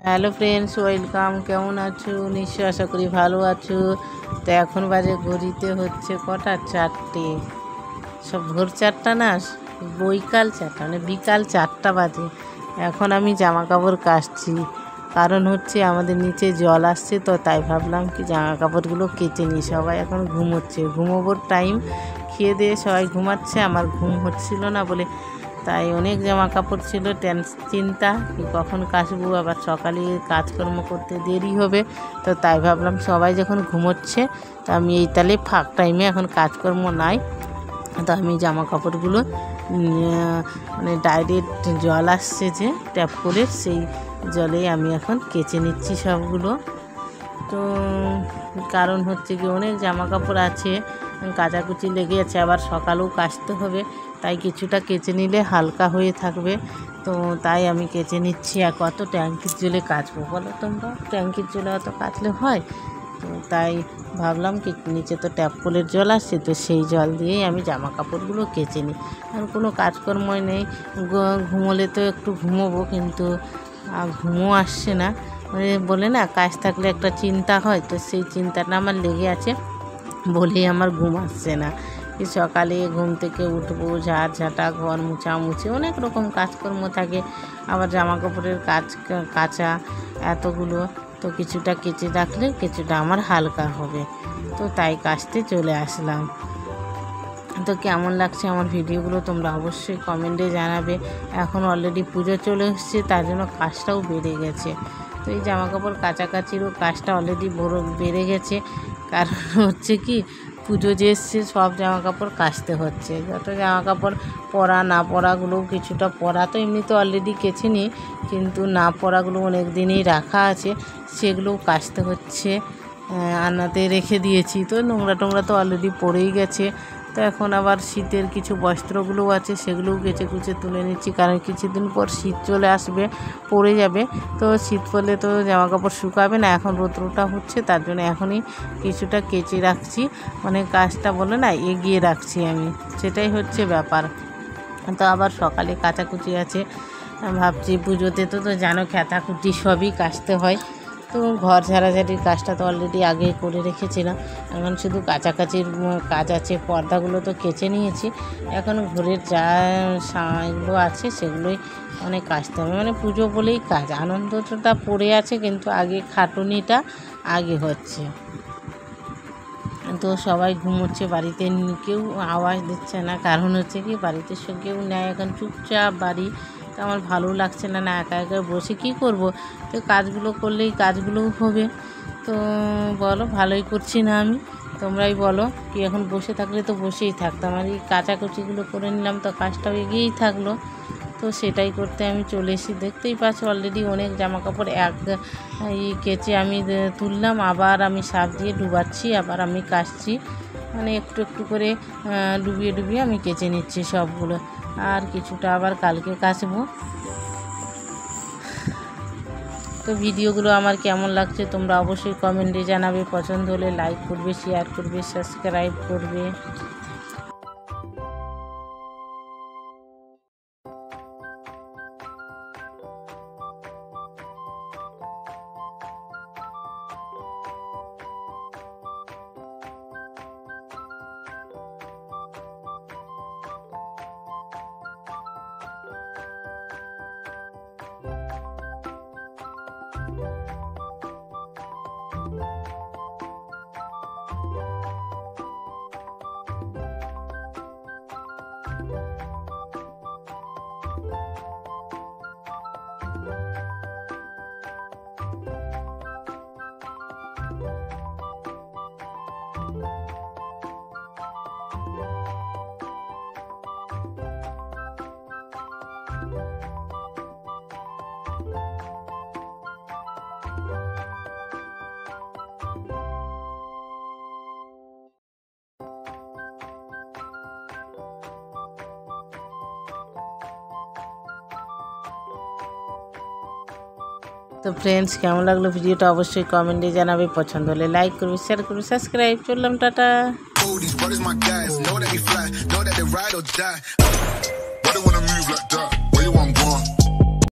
Hello friends, welcome. কেমন আছো? নিশ্চয় আশা করি ভালো আছো। তো এখন বাজে ঘড়িতে হচ্ছে কটা, 4টে। সব ভোর 4টা না, বৈকাল 4টা, মানে বিকাল 4টা বাজে। এখন আমি জামা কাপড় কাচছি, কারণ হচ্ছে আমাদের নিচে জল আসছে, তো তাই ভাবলাম কি জামা কাপড়গুলো কেচে নিই। সবাই এখন ঘুমোচ্ছে, ঘুমোবোর টাইম, খেয়ে দিয়ে সবাই ঘুমাচ্ছে। আমার ঘুম হচ্ছিল না বলে তাই অনেক জামা কাপড় ছিল, চিন্তা কি কখন কাচবো, আবার সকালে কাজকর্ম করতে দেরি হবে। তো তাই ভাবলাম সবাই যখন ঘুমোচ্ছে, তো আমি এই তালে ফাঁক টাইমে এখন কাজকর্ম নাই, তো আমি জামা কাপড়গুলো মানে ডাইরেক্ট জল আসছে যে ট্যাপ করে, সেই জলেই আমি এখন কেচে নিচ্ছি সবগুলো। তো কারণ হচ্ছে কি অনেক জামা কাপড় আছে, কাচাকুচি লেগে আছে, আবার সকালেও কাচতে হবে, তাই কিছুটা কেচে নিলে হালকা হয়ে থাকবে। তো তাই আমি কেচে নিচ্ছি। আর কত ট্যাঙ্কির জলে কাচবো বলো তোমরা? ট্যাঙ্কির জলে অত কাচলে হয়? তো তাই ভাবলাম কি নিচে তো ট্যাপ কলের জল আসছে, তো সেই জল দিয়েই আমি জামা কাপড়গুলো কেচে নিই। আর কোনো কাজকর্মই নেই, ঘুমোলে তো একটু ঘুমোবো, কিন্তু ঘুমও আসছে না। মানে বলে না, কাজ থাকলে একটা চিন্তা হয়, তো সেই চিন্তাটা আমার লেগে আছে বলেই আমার ঘুম আসছে না। সকালে ঘুম থেকে উঠবো, ঝাড় ঝাঁটা, ঘর মুছামুছি, অনেক রকম কাজকর্ম থাকে, আবার জামা কাপড়ের কাচা এতগুলো, তো কিছুটা কেচে রাখলে কিছুটা আমার হালকা হবে। তো তাই কাচতে চলে আসলাম। তো কেমন লাগছে আমার ভিডিওগুলো তোমরা অবশ্যই কমেন্টে জানাবে। এখন অলরেডি পুজো চলে এসছে, তার জন্য কাজটাও বেড়ে গেছে। তো এই জামা কাপড় কাচাকাচিরও কাজটা অলরেডি বেড়ে গেছে, কারণ হচ্ছে কি পুজো যে এসছে, সব জামা কাপড় কাচতে হচ্ছে। যত জামা কাপড় পরা না পরাগুলোও কিছুটা, পরা তো এমনি তো অলরেডি কেচে নিই, কিন্তু না পরাগুলো অনেক দিনই রাখা আছে, সেগুলোও কাচতে হচ্ছে। আনাতে রেখে দিয়েছি, তো নোংরা টোংরা তো অলরেডি পড়েই গেছে। তো এখন আবার শীতের কিছু বস্ত্রগুলোও আছে, সেগুলোও কেচে কুচে তুলে নিচ্ছি, কারণ কিছুদিন পর শীত চলে আসবে, পড়ে যাবে। তো শীত পড়লে তো জামা কাপড় শুকাবে না, এখন রৌদ্রটা হচ্ছে, তার জন্য এখনই কিছুটা কেচে রাখছি, মানে কাজটা বলে না এগিয়ে রাখছি আমি, সেটাই হচ্ছে ব্যাপার। তো আবার সকালে কাচাকুচি আছে, ভাবছি পুজোতে তো জানো খেতাকুচি সবই কাচতে হয়। তো ঘর ঝাড়াঝাড়ির কাজটা তো অলরেডি আগে করে রেখেছিলাম, এখন শুধু কাচাকাচির কাজ আছে। পর্দাগুলো তো কেচে নিয়েছি, এখন ঘরের যা এগুলো আছে সেগুলোই অনেক কাচতে হবে। মানে পুজো বলেই কাজ, আনন্দটা পড়ে আছে, কিন্তু আগে খাটুনিটা আগে হচ্ছে। তো সবাই ঘুমোচ্ছে, বাড়িতে কেউ আওয়াজ দিচ্ছে না, কারণ হচ্ছে কি বাড়িতে কেউ নেয়, এখন চুপচাপ বাড়ি। তো আমার ভালো লাগছে না, না একা একা বসে কী করব। তো কাজগুলো করলেই কাজগুলোও হবে। তো বলো, ভালোই করছি না আমি? তোমরাই বলো কি, এখন বসে থাকলে তো বসেই থাকতাম, আর এই কাচাকুচিগুলো করে নিলাম, তো কাজটাও এগিয়েই থাকলো। তো সেটাই করতে আমি চলে এসেছি। দেখতেই পাচ্ছ অলরেডি অনেক জামা কাপড় কেচে আমি তুললাম, আবার আমি সার্ফ দিয়ে ডুবাচ্ছি, আবার আমি কাচছি, মানে একটু একটু করে ডুবিয়ে ডুবিয়ে আমি কেচে নিচ্ছি সবগুলো। আর কিছুটা আবার কালকে কাচবো। তো ভিডিওগুলো আমার কেমন লাগছে তোমরা অবশ্যই কমেন্টে জানাবে। পছন্দ হলে লাইক করবে, শেয়ার করবে, সাবস্ক্রাইব করবে। তো ফ্রেন্ডস, কেমন লাগলো ভিডিওটা অবশ্যই কমেন্টে জানাবে। পছন্দ হলে লাইক করবে, শেয়ার করবে, সাবস্ক্রাইব। চললাম, টাটা।